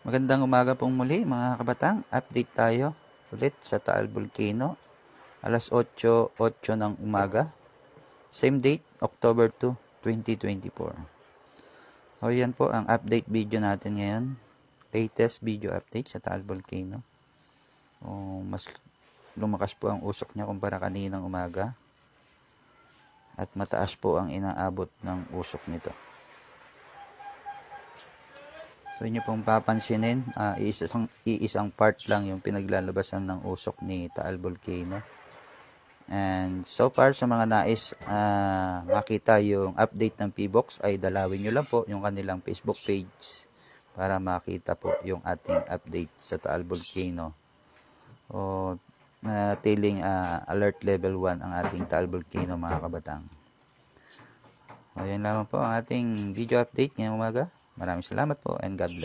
Magandang umaga pong muli mga kabatang. Update tayo ulit sa Taal Volcano. Alas 8:08 ng umaga. Same date, October 2, 2024. So yan po ang update video natin ngayon. Latest video update sa Taal Volcano. Mas lumakas po ang usok niya kumpara kaninang umaga. At mataas po ang inaabot ng usok nito. So inyo pong papansinin, iisang part lang yung pinaglalabasan ng usok ni Taal Volcano. And so far sa mga nais makita yung update ng PBox ay dalawin nyo lang po yung kanilang Facebook page para makita po yung ating update sa Taal Volcano. Natiling alert level 1 ang ating Taal Volcano mga kabatang. So yan lamang po ang ating video update ngayong umaga. Maraming salamat po and God bless.